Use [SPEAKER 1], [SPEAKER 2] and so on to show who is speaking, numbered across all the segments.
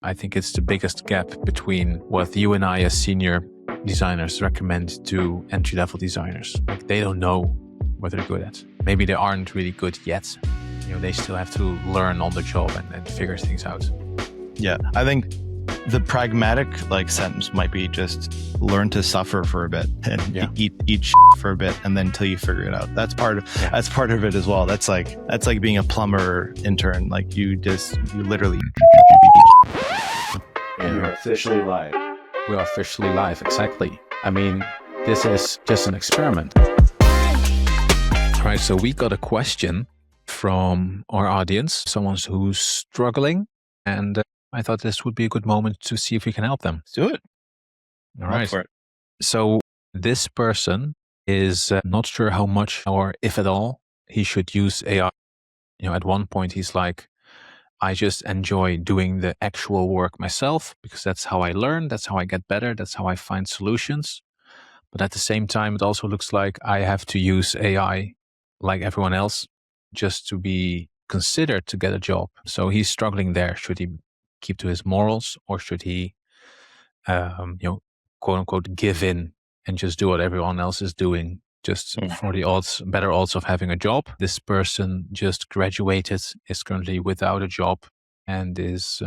[SPEAKER 1] I think it's the biggest gap between what you and I as senior designers recommend to entry-level designers. Like, they don't know what they're good at. Maybe they aren't really good yet. They still have to learn on the job and figure things out.
[SPEAKER 2] Yeah, I think the pragmatic sentence might be just learn to suffer for a bit and eat for a bit, and then until you figure it out. That's part of it as well. That's like being a plumber intern. Like you literally.
[SPEAKER 1] We're officially live. We are officially live, exactly. I mean, this is just an experiment. All right, so we got a question from our audience, someone who's struggling, and I thought this would be a good moment to see if we can help them.
[SPEAKER 2] Let's do it.
[SPEAKER 1] All right. So this person is not sure how much or if at all he should use AI. At one point he's like, I just enjoy doing the actual work myself because that's how I learn, that's how I get better, that's how I find solutions. But at the same time, it also looks like I have to use AI like everyone else just to be considered to get a job. So he's struggling there. Should he keep to his morals, or should he, quote unquote, give in and just do what everyone else is doing just for the better odds of having a job? This person just graduated, is currently without a job, and is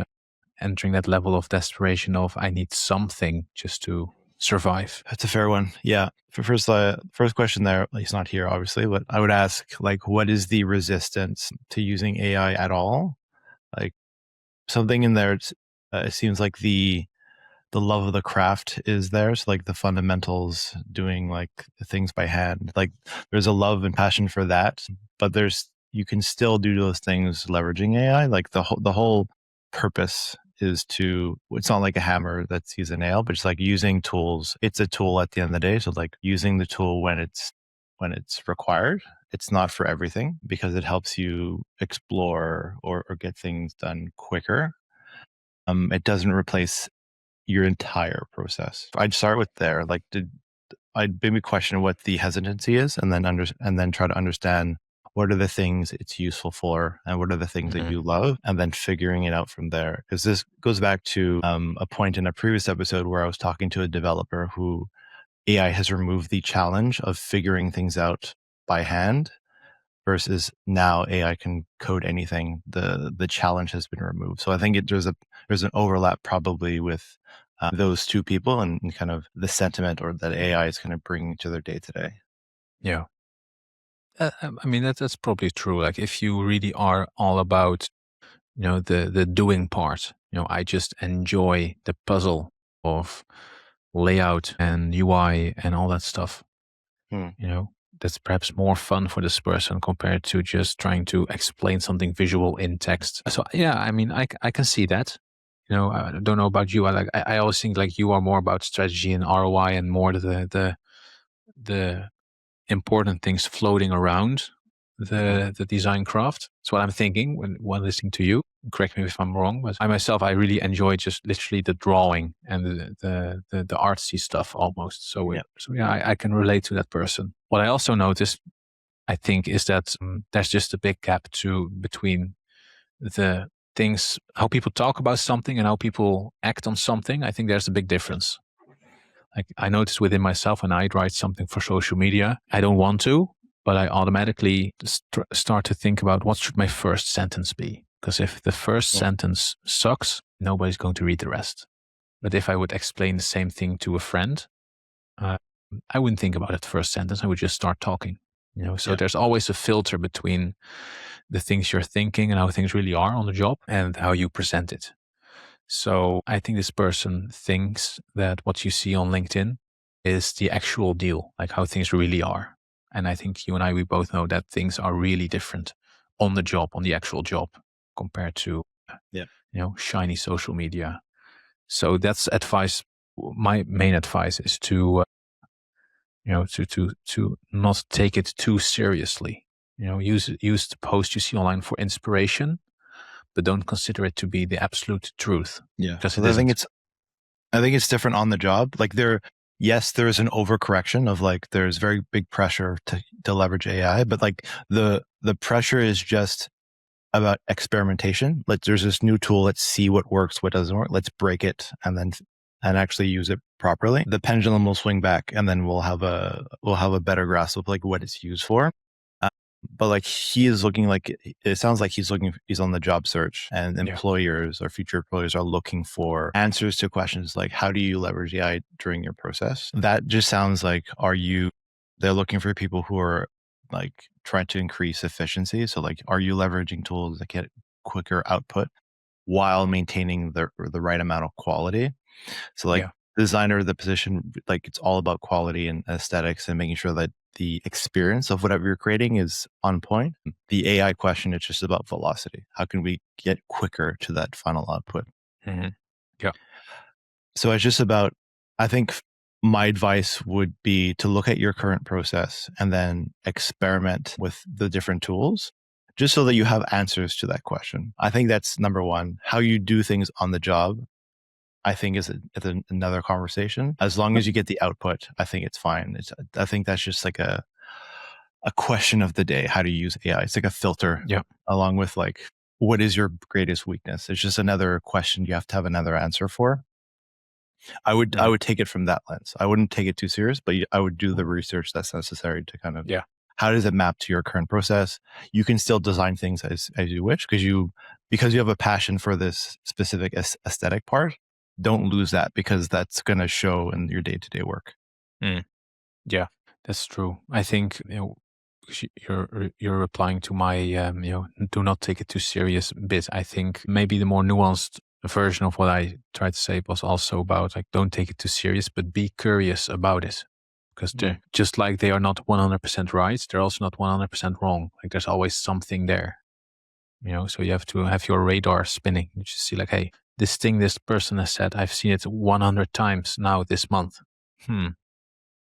[SPEAKER 1] entering that level of desperation of, I need something just to survive.
[SPEAKER 2] That's a fair one. Yeah. First question there, he's not here, obviously, but I would ask, what is the resistance to using AI at all? Something in there, it seems like the love of the craft is there. So the fundamentals, doing the things by hand, there's a love and passion for that, but you can still do those things leveraging AI. The whole purpose is it's not like a hammer that sees a nail, but it's using tools. It's a tool at the end of the day. So using the tool when it's required. It's not for everything because it helps you explore or get things done quicker. It doesn't replace your entire process. I'd start with there. I'd maybe question what the hesitancy is, and then try to understand what are the things it's useful for, and what are the things that you love, and then figuring it out from there. Because this goes back to a point in a previous episode where I was talking to a developer who AI has removed the challenge of figuring things out by hand, versus now AI can code anything. The challenge has been removed. So I think there's an overlap probably with those two people and kind of the sentiment or that AI is kind of bringing to their day to day.
[SPEAKER 1] Yeah. I mean, that's probably true. If you really are all about, the doing part, I just enjoy the puzzle of layout and UI and all that stuff. That's perhaps more fun for this person compared to just trying to explain something visual in text. So yeah, I mean, I can see that. I don't know about you. I always think you are more about strategy and ROI and more the important things floating around the design craft. That's what I'm thinking when listening to you. Correct me if I'm wrong, but I really enjoy just literally the drawing and the artsy stuff almost. So yeah, I can relate to that person. What I also noticed, I think, is that there's just a big gap between the things, how people talk about something and how people act on something. I think there's a big difference. I noticed within myself when I write something for social media, I don't want to, but I automatically start to think about what should my first sentence be. Because if the first sentence sucks, nobody's going to read the rest. But if I would explain the same thing to a friend, I wouldn't think about it first sentence. I would just start talking. So there's always a filter between the things you're thinking and how things really are on the job and how you present it. So I think this person thinks that what you see on LinkedIn is the actual deal, how things really are. And I think you and I, we both know that things are really different on the job, on the actual job, compared to, shiny social media. So that's advice. My main advice is to not take it too seriously. Use the post you see online for inspiration, but don't consider it to be the absolute truth.
[SPEAKER 2] Yeah, because I think it's different on the job. There is an overcorrection of there's very big pressure to leverage AI, but the pressure is just about experimentation. There's this new tool. Let's see what works, what doesn't work. Let's break it and actually use it properly. The pendulum will swing back, and then we'll have a better grasp of like what it's used for. But like he is looking like it sounds like he's on the job search, and employers or future employers are looking for answers to questions like how do you leverage AI during your process. That just sounds like they're looking for people who are like trying to increase efficiency. So like, are you leveraging tools that get quicker output while maintaining the right amount of quality? So like designer, the position, like it's all about quality and aesthetics and making sure that the experience of whatever you're creating is on point. The AI question, it's just about velocity. How can we get quicker to that final output?
[SPEAKER 1] Mm-hmm. Yeah.
[SPEAKER 2] So it's just about, I think my advice would be to look at your current process and then experiment with the different tools just so that you have answers to that question. I think that's number one. How you do things on the job, I think is another conversation. As long as you get the output, I think it's fine. I think that's just like a question of the day. How to use AI? It's like a filter, along with like, what is your greatest weakness? It's just another question you have to have another answer for. I would take it from that lens. I wouldn't take it too serious, but I would do the research that's necessary to kind of how does it map to your current process? You can still design things as you wish because you have a passion for this specific aesthetic part. Don't lose that because that's going to show in your day-to-day work.
[SPEAKER 1] Yeah, that's true. I think you're replying to my do not take it too serious bit. I think maybe the more nuanced version of what I tried to say was also about like don't take it too serious, but be curious about it. Because just like they are not 100% right, they're also not 100% wrong. Like there's always something there. So you have to have your radar spinning. You just see like, hey, this thing this person has said, I've seen it 100 times now this month.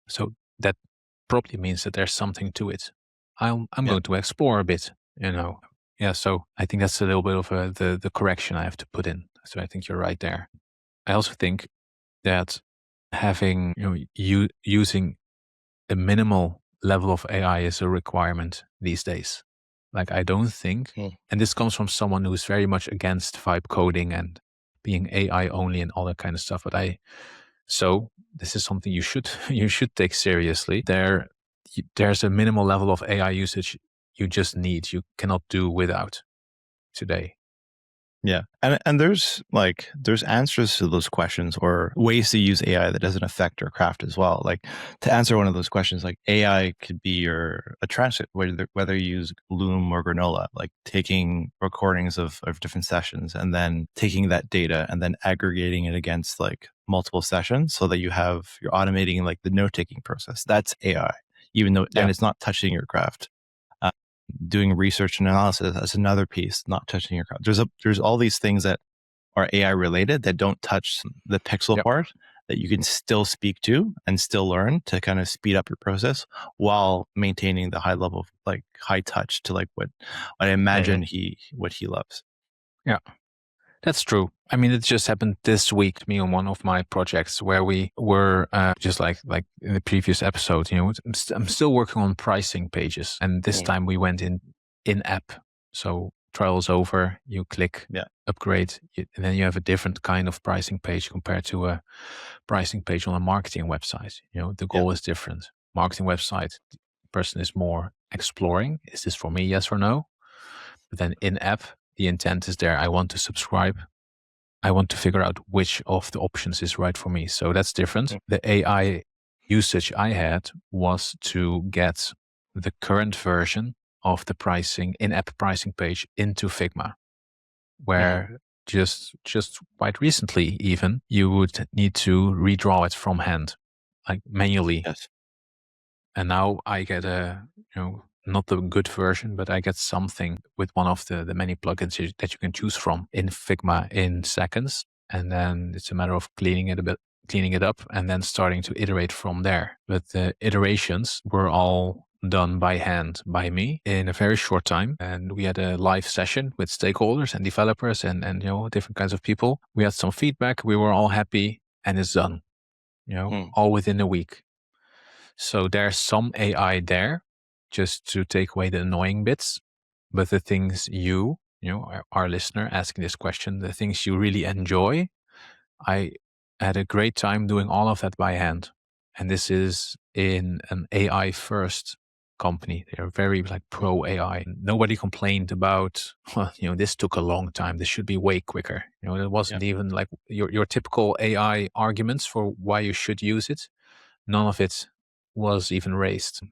[SPEAKER 1] So that probably means that there's something to it. I'm going to explore a bit, Yeah, so I think that's a little bit of the correction I have to put in. So I think you're right there. I also think that having, using a minimal level of AI is a requirement these days. Like I don't think, and this comes from someone who's very much against vibe coding and being AI only and all that kind of stuff. So this is something you should take seriously. There's a minimal level of AI usage you just need. You cannot do without today.
[SPEAKER 2] Yeah. And there's answers to those questions or ways to use AI that doesn't affect your craft as well. Like to answer one of those questions, like AI could be a transcript, whether you use Loom or Granola, like taking recordings of different sessions and then taking that data and then aggregating it against like multiple sessions so that you're automating like the note-taking process. That's AI, even though, and it's not touching your craft. Doing research and analysis, that's another piece, not touching your craft. There's all these things that are AI related that don't touch the pixel part that you can still speak to and still learn to kind of speed up your process while maintaining the high level of like high touch to like what I imagine what he loves.
[SPEAKER 1] Yeah. That's true. I mean, it just happened this week to me on one of my projects where we were just like in the previous episode, I'm still working on pricing pages. And this time we went in app. So trial's over, you click upgrade, and then you have a different kind of pricing page compared to a pricing page on a marketing website. The goal is different. Marketing website, the person is more exploring. Is this for me? Yes or no? But then in app, the intent is there. I want to subscribe. I want to figure out which of the options is right for me. So that's different. The AI usage I had was to get the current version of the pricing in-app pricing page into Figma, where just quite recently even you would need to redraw it from hand, like manually.
[SPEAKER 2] Yes.
[SPEAKER 1] And now I get not the good version, but I get something with one of the many plugins that you can choose from in Figma in seconds. And then it's a matter of cleaning it up and then starting to iterate from there. But the iterations were all done by hand by me in a very short time. And we had a live session with stakeholders and developers and different kinds of people. We had some feedback. We were all happy and it's done, all within a week. So there's some AI there just to take away the annoying bits, but the things you our listener asking this question, the things you really enjoy. I had a great time doing all of that by hand. And this is in an AI first company. They're very pro AI. Nobody complained about, this took a long time. This should be way quicker. It wasn't even like your typical AI arguments for why you should use it. None of it was even raised.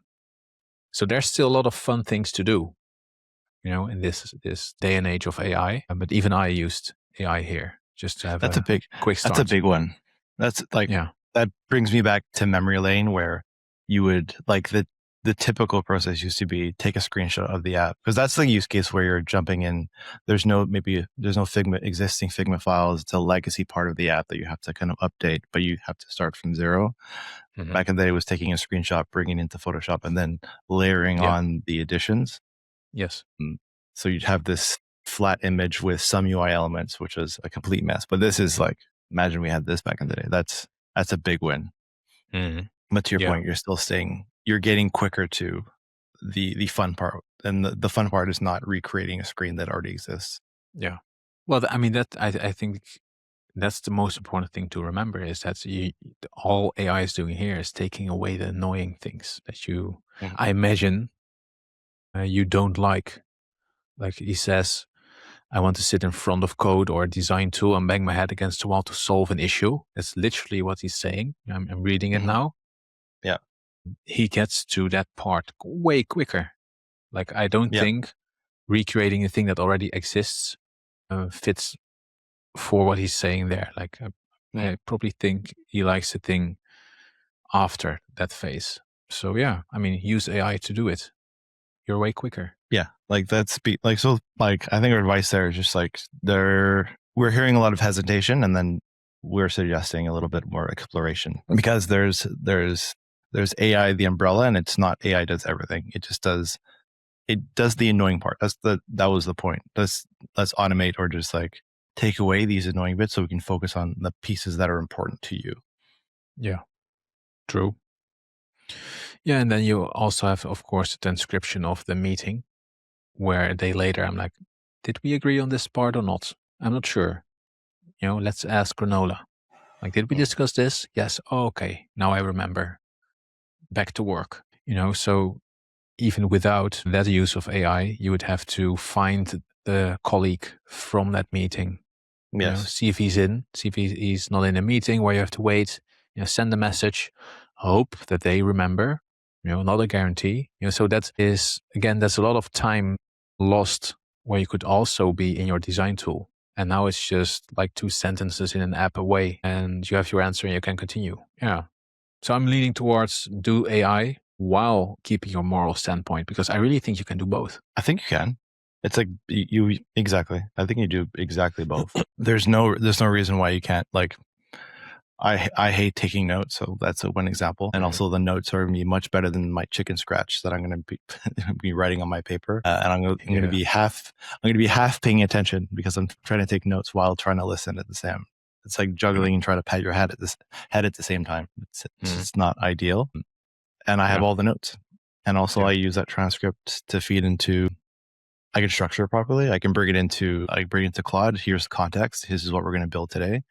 [SPEAKER 1] So there's still a lot of fun things to do, in this day and age of AI. But even I used AI here just to have quick start.
[SPEAKER 2] That's a big one. That's that brings me back to memory lane, where you would the typical process used to be take a screenshot of the app, because that's the use case where you're jumping in. There's no existing Figma files. It's a legacy part of the app that you have to kind of update, but you have to start from zero. Mm-hmm. Back in the day, it was taking a screenshot, bringing it into Photoshop, and then layering on the additions.
[SPEAKER 1] Yes.
[SPEAKER 2] So you'd have this flat image with some UI elements, which is a complete mess. But this is imagine we had this back in the day. That's a big win. Mm-hmm. But to your point, you're getting quicker to the fun part. And the fun part is not recreating a screen that already exists.
[SPEAKER 1] Yeah. Well, I think that's the most important thing to remember, is that all AI is doing here is taking away the annoying things that I imagine, you don't like. Like he says, I want to sit in front of code or a design tool and bang my head against the wall to solve an issue. That's literally what he's saying. I'm reading it now.
[SPEAKER 2] Yeah.
[SPEAKER 1] He gets to that part way quicker. I don't think recreating a thing that already exists fits for what he's saying there. I probably think he likes the thing after that phase. So use AI to do it. You're way quicker.
[SPEAKER 2] Yeah, I think our advice there is just we're hearing a lot of hesitation, and then we're suggesting a little bit more exploration, because there's AI, the umbrella, and it's not AI does everything. It just does the annoying part. That was the point. Let's automate, or just take away these annoying bits so we can focus on the pieces that are important to you.
[SPEAKER 1] Yeah, true. Yeah, and then you also have, of course, the transcription of the meeting, where a day later I'm like, did we agree on this part or not? I'm not sure. Let's ask Granola. Did we discuss this? Yes. Oh, okay. Now I remember. Back to work. So even without that use of AI, you would have to find the colleague from that meeting.
[SPEAKER 2] Yes.
[SPEAKER 1] See if he's in, see if he's not in a meeting where you have to wait, send a message, hope that they remember, not a guarantee. So that is, again, that's a lot of time lost where you could also be in your design tool. And now it's just 2 sentences in an app away and you have your answer and you can continue. Yeah. So I'm leaning towards do AI while keeping your moral standpoint, because I really think you can do both.
[SPEAKER 2] I think you can. It's you exactly. I think you do exactly both. There's no reason why you can't. I hate taking notes, so that's one example. And also the notes are going to be much better than my chicken scratch that I'm going to be writing on my paper. And I'm going to be half paying attention, because I'm trying to take notes while trying to listen at the same. It's like juggling and trying to pat your head at the same time. It's not ideal. And I have all the notes. And also I use that transcript to feed into. I can structure it properly. I can bring it into Claude. Here's the context. This is what we're going to build today.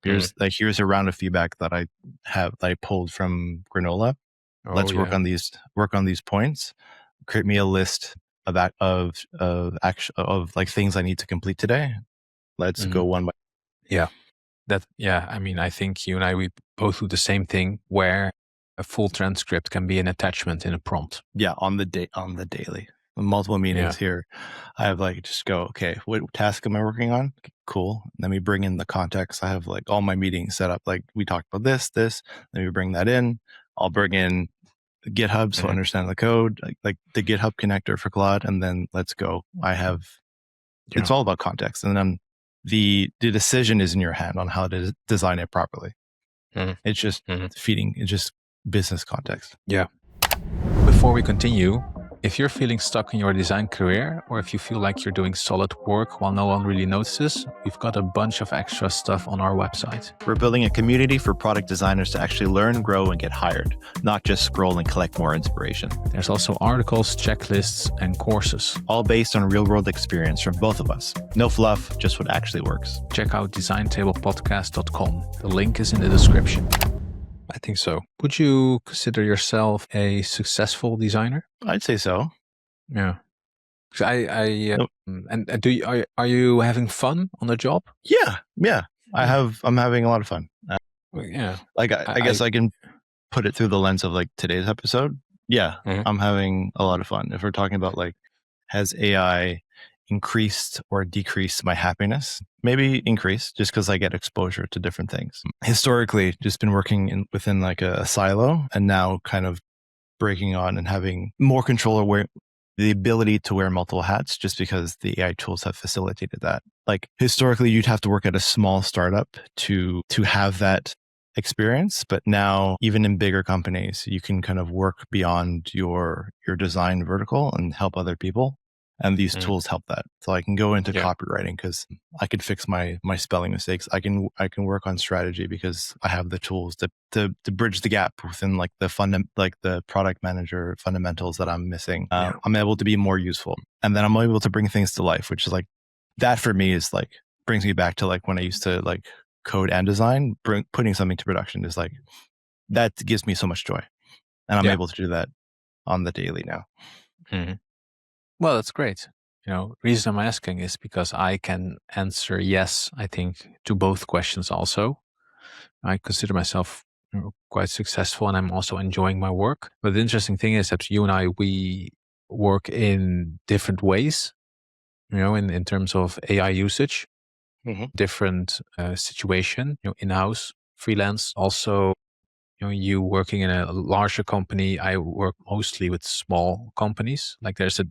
[SPEAKER 2] Here's a round of feedback that I pulled from Granola. Let's work on these points. Create me a list of things I need to complete today. Let's go one by.
[SPEAKER 1] Yeah. I think you and I, we both do the same thing, where a full transcript can be an attachment in a prompt.
[SPEAKER 2] Yeah, on the daily. Multiple meetings here. I have just go, okay, what task am I working on? Okay, cool. Let me bring in the context. I have all my meetings set up. We talked about this. Let me bring that in. I'll bring in GitHub so I understand the code, like the GitHub connector for Claude, and then let's go. It's all about context, and then the decision is in your hand on how to design it properly. It's just feeding. It's just business context.
[SPEAKER 1] Yeah. Before we continue, If you're feeling stuck in your design career, or if you feel like you're doing solid work while no one really notices, we've got a bunch of extra stuff on our website.
[SPEAKER 2] We're building a community for product designers to actually learn, grow, and get hired, not just scroll and collect more inspiration.
[SPEAKER 1] There's also articles, checklists, and courses.
[SPEAKER 2] All based on real-world experience from both of us. No fluff, just what actually works.
[SPEAKER 1] Check out designtablepodcast.com. The link is in the description. I think so. Would you consider yourself a successful designer?
[SPEAKER 2] I'd say so.
[SPEAKER 1] Yeah.
[SPEAKER 2] Nope.
[SPEAKER 1] And are you having fun on the job?
[SPEAKER 2] Yeah. I'm having a lot of fun.
[SPEAKER 1] Yeah.
[SPEAKER 2] Like I guess I can put it through the lens of like today's episode. Yeah, I'm having a lot of fun. If we're talking about like, has AI increased or decreased my happiness? Maybe increased, just because I get exposure to different things. Historically, just been working within like a silo, and now kind of breaking on and having more control over the ability to wear multiple hats, just because the AI tools have facilitated that. Like historically, you'd have to work at a small startup to have that experience, but now even in bigger companies, you can kind of work beyond your design vertical and help other people. And these tools help that. So I can go into copywriting because I can fix my spelling mistakes. I can work on strategy because I have the tools to bridge the gap within like the product manager fundamentals that I'm missing. I'm able to be more useful, and then I'm able to bring things to life, which is like that for me is like brings me back to like when I used to like code and design. Putting something to production is like that gives me so much joy, and I'm able to do that on the daily now.
[SPEAKER 1] Mm-hmm. Well, that's great. Reason I'm asking is because I can answer yes, I think, to both questions also. I consider myself quite successful, and I'm also enjoying my work. But the interesting thing is that you and I, we work in different ways, in terms of AI usage, different situation, in-house, freelance. Also, you working in a larger company, I work mostly with small companies. Like there's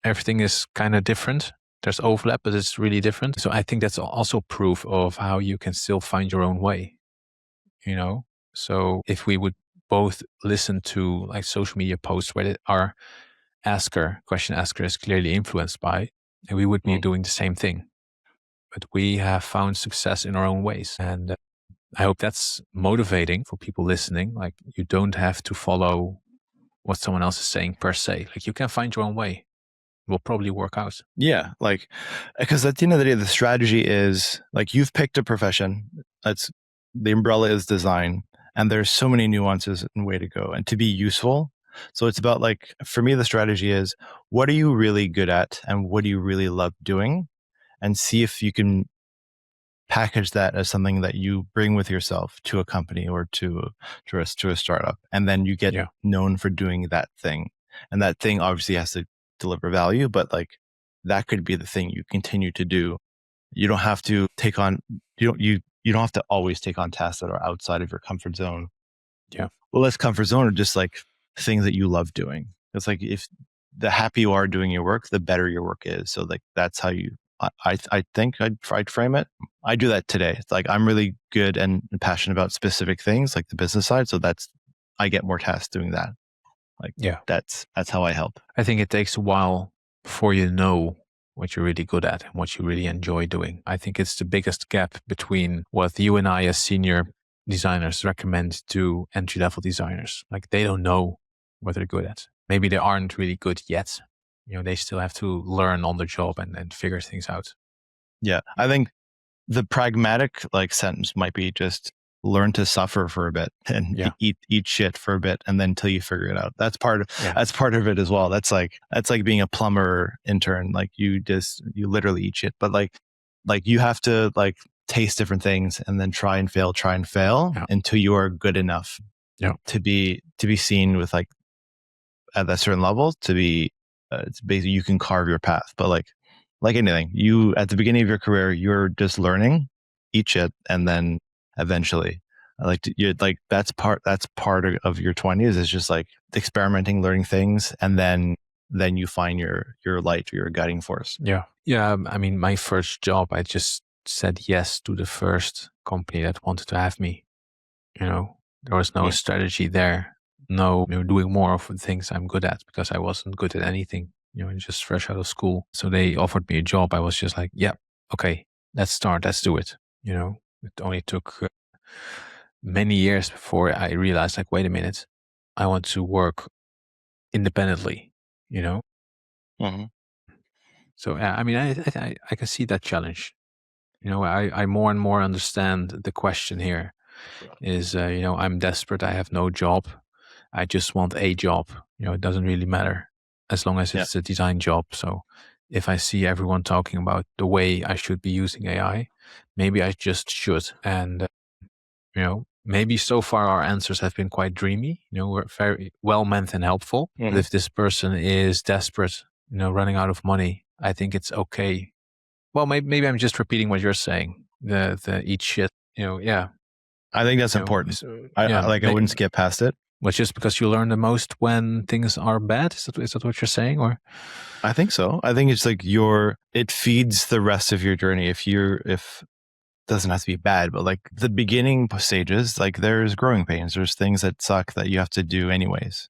[SPEAKER 1] everything is kind of different. There's overlap, but it's really different. So I think that's also proof of how you can still find your own way, So if we would both listen to like social media posts where our question asker is clearly influenced by, and we would be doing the same thing. But we have found success in our own ways. And I hope that's motivating for people listening. Like you don't have to follow what someone else is saying per se. Like you can find your own way. It will probably work out.
[SPEAKER 2] Yeah. Like, because at the end of the day, the strategy is like, you've picked a profession. The umbrella is design, and there's so many nuances and way to go and to be useful. So it's about like, for me, the strategy is what are you really good at and what do you really love doing, and see if you can package that as something that you bring with yourself to a company or to a startup, and then you get known for doing that thing. And that thing obviously has to deliver value, but like that could be the thing you continue to do. You don't have to take on you don't have to always take on tasks that are outside of your comfort zone.
[SPEAKER 1] Yeah.
[SPEAKER 2] Well, less comfort zone are just like things that you love doing. It's like if the happier you are doing your work, the better your work is. So like that's how I think I'd frame it. I do that today. It's like I'm really good and passionate about specific things, like the business side. So I get more tasks doing that. Like that's how I help.
[SPEAKER 1] I think it takes a while before you know what you're really good at and what you really enjoy doing. I think it's the biggest gap between what you and I as senior designers recommend to entry-level designers. Like they don't know what they're good at. Maybe they aren't really good yet. They still have to learn on the job and figure things out.
[SPEAKER 2] Yeah. I think the pragmatic like sentence might be just learn to suffer for a bit and eat shit for a bit, and then until you figure it out. That's part of it as well. That's like being a plumber intern. Like you literally eat shit, but like you have to like taste different things and then try and fail until you are good enough to be seen with like at that certain level to be it's basically you can carve your path. But like anything, you at the beginning of your career, you're just learning, eat shit, and then eventually that's part of your 20s is just like experimenting, learning things, and then you find your light or your guiding force.
[SPEAKER 1] I mean, my first job, I just said yes to the first company that wanted to have me. There was no strategy there, know, doing more of the things I'm good at because I wasn't good at anything, just fresh out of school. So they offered me a job. I was just like, yeah, okay, let's start. Let's do it. It only took many years before I realized, like, wait a minute, I want to work independently,
[SPEAKER 2] Mm-hmm.
[SPEAKER 1] So, I mean, I can see that challenge. I more and more understand the question here is, I'm desperate. I have no job. I just want a job. It doesn't really matter as long as
[SPEAKER 2] Yeah.
[SPEAKER 1] it's a design job. So if I see everyone talking about the way I should be using AI, maybe I just should. And, maybe so far our answers have been quite dreamy. We're very well meant and helpful.
[SPEAKER 2] Mm-hmm.
[SPEAKER 1] But if this person is desperate, running out of money, I think it's okay. Well, maybe I'm just repeating what you're saying. The eat shit, yeah.
[SPEAKER 2] I think that's important.
[SPEAKER 1] So,
[SPEAKER 2] I wouldn't skip past it.
[SPEAKER 1] Well, just because you learn the most when things are bad? Is that what you're saying? Or
[SPEAKER 2] I think so. I think it's like it feeds the rest of your journey. If it doesn't have to be bad, but like the beginning stages, like there's growing pains. There's things that suck that you have to do anyways,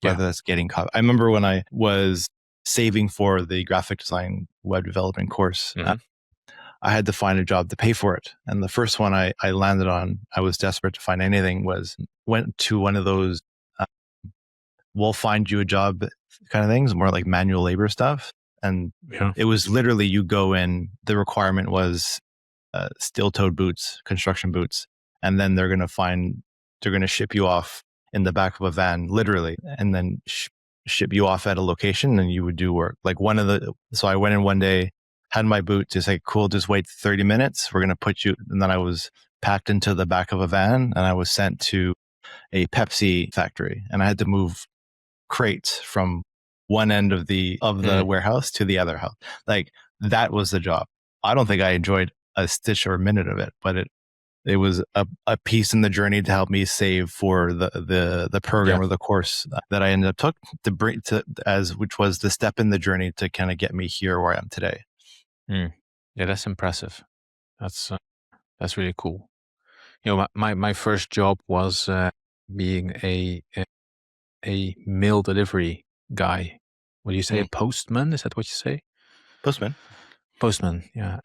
[SPEAKER 2] whether that's getting caught. I remember when I was saving for the graphic design web development course, I had to find a job to pay for it. And the first one I landed on, I was desperate to find anything, went to one of those, we'll find you a job kind of things, more like manual labor stuff. And it was literally, you go in, the requirement was steel-toed boots, construction boots. And then they're going to ship you off in the back of a van, literally, and then ship you off at a location and you would do work. Like so I went in one day, had my boot, just like, cool, just wait 30 minutes. We're going to put you. And then I was packed into the back of a van and I was sent to a Pepsi factory and I had to move crates from one end of the warehouse to the other house. Like that was the job. I don't think I enjoyed a stitch or a minute of it, but it was a piece in the journey to help me save for the program or the course that I ended up took which was the step in the journey to kind of get me here where I am today.
[SPEAKER 1] Yeah, that's impressive. That's really cool. My first job was being a mail delivery guy. What do you say? A postman? Is that what you say? Postman. Yeah.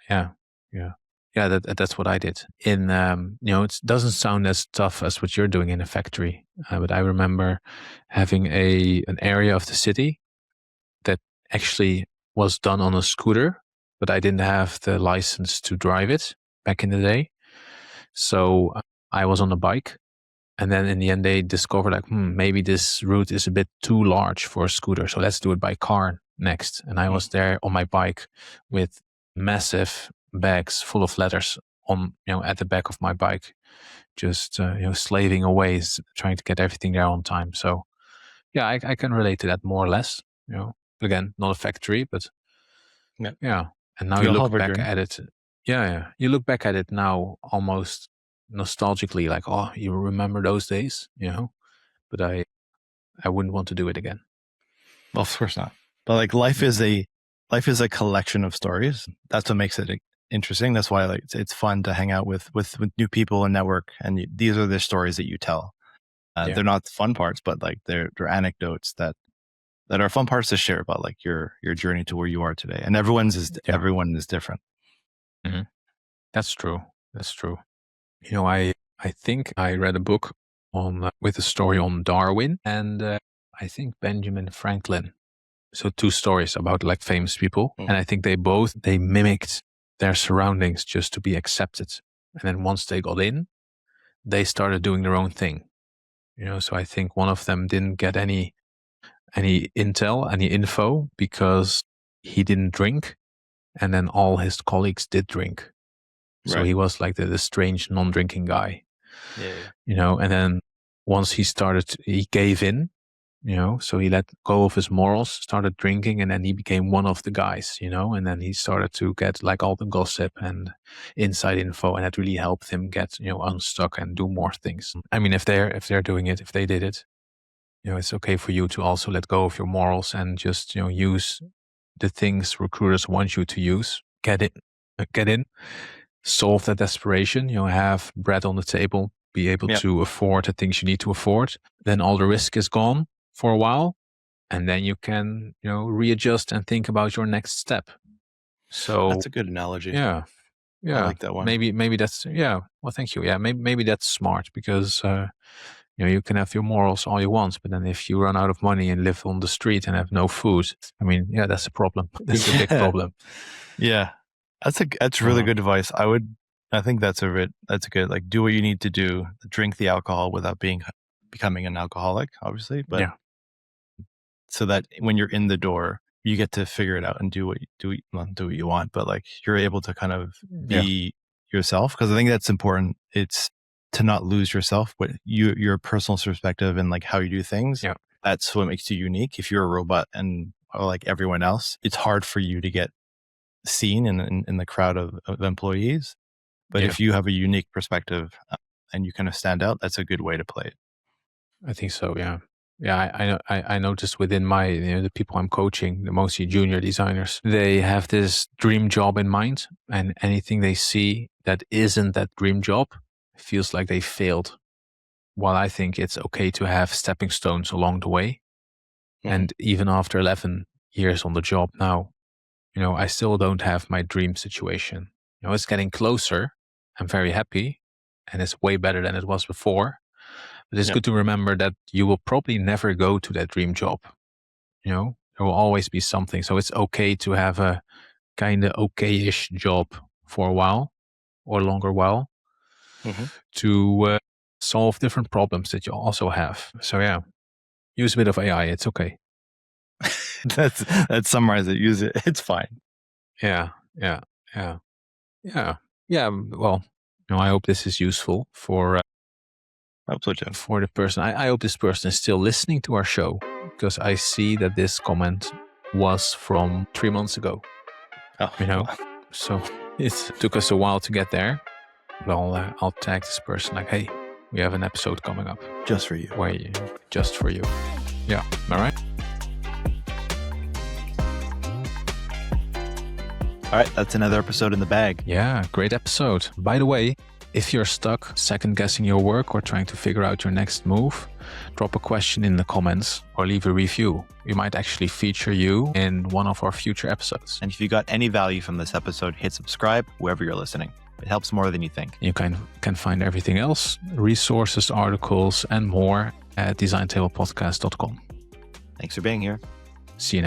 [SPEAKER 1] That's what I did. It doesn't sound as tough as what you're doing in a factory, but I remember having an area of the city that actually was done on a scooter, but I didn't have the license to drive it back in the day. So I was on a bike. And then in the end, they discovered like, maybe this route is a bit too large for a scooter. So let's do it by car next. And I was there on my bike with massive bags full of letters at the back of my bike, just, slaving away, trying to get everything there on time. So yeah, I can relate to that more or less, again, not a factory, but yeah. And now you look back at it. Yeah. You look back at it now almost nostalgically, like, oh, you remember those days, but I wouldn't want to do it again.
[SPEAKER 2] Well, of course not. But like life is a collection of stories. That's what makes it interesting. That's why it's fun to hang out with new people and network. And these are the stories that you tell. They're not the fun parts, but like they're anecdotes that are fun parts to share about like your journey to where you are today. And everyone is different.
[SPEAKER 1] Mm-hmm. That's true. I think I read a book with a story on Darwin and I think Benjamin Franklin. So 2 stories about like famous people. And I think they mimicked their surroundings just to be accepted. And then once they got in, they started doing their own thing. So I think one of them didn't get any intel, any info because he didn't drink. And then all his colleagues did drink. So he was like the strange non-drinking guy, and then once he gave in, so he let go of his morals, started drinking, and then he became one of the guys, and then he started to get like all the gossip and inside info, and that really helped him get, unstuck and do more things. I mean, if they're doing it, if they did it, it's okay for you to also let go of your morals and just, use the things recruiters want you to use, get in, solve that desperation, have bread on the table, be able to afford the things you need to afford. Then all the risk is gone for a while. And then you can, readjust and think about your next step. So
[SPEAKER 2] that's a good analogy.
[SPEAKER 1] Yeah.
[SPEAKER 2] I like that one.
[SPEAKER 1] Maybe that's, well, thank you. Yeah. Maybe that's smart because, you can have your morals all you want, but then if you run out of money and live on the street and have no food, that's a problem. That's a big problem.
[SPEAKER 2] Yeah. That's really good advice. I think that's a good, like, do what you need to do, drink the alcohol without becoming an alcoholic, obviously. But so that when you're in the door, you get to figure it out and do what you want, but like you're able to kind of be yourself. Cause I think that's important. It's to not lose yourself, but your personal perspective and like how you do things.
[SPEAKER 1] Yeah.
[SPEAKER 2] That's what makes you unique. If you're a robot and like everyone else, it's hard for you to get seen in the crowd of employees. But if you have a unique perspective and you kind of stand out, that's a good way to play it.
[SPEAKER 1] I think so. Yeah. Yeah. I noticed within my, the people I'm coaching, the mostly junior designers, they have this dream job in mind, and anything they see that isn't that dream job feels like they failed. While I think it's okay to have stepping stones along the way. And even after 11 years on the job now, I still don't have my dream situation. It's getting closer. I'm very happy, and it's way better than it was before. But it's good to remember that you will probably never go to that dream job. There will always be something. So it's okay to have a kind of okay-ish job for a while or longer while to solve different problems that you also have. So use a bit of AI. It's okay.
[SPEAKER 2] That summarizes it. Use it. It's fine.
[SPEAKER 1] Yeah. Well, I hope this is useful for the person. I hope this person is still listening to our show, because I see that this comment was from 3 months ago. So it took us a while to get there. But I'll tag this person like, hey, we have an episode coming up.
[SPEAKER 2] Just for you.
[SPEAKER 1] Just for you. Yeah. All right.
[SPEAKER 2] All right. That's another episode in the bag.
[SPEAKER 1] Yeah. Great episode. By the way, if you're stuck second guessing your work or trying to figure out your next move, drop a question in the comments or leave a review. We might actually feature you in one of our future episodes.
[SPEAKER 2] And if you got any value from this episode, hit subscribe wherever you're listening. It helps more than you think.
[SPEAKER 1] You can find everything else, resources, articles, and more at designtablepodcast.com.
[SPEAKER 2] Thanks for being here.
[SPEAKER 1] See you next time.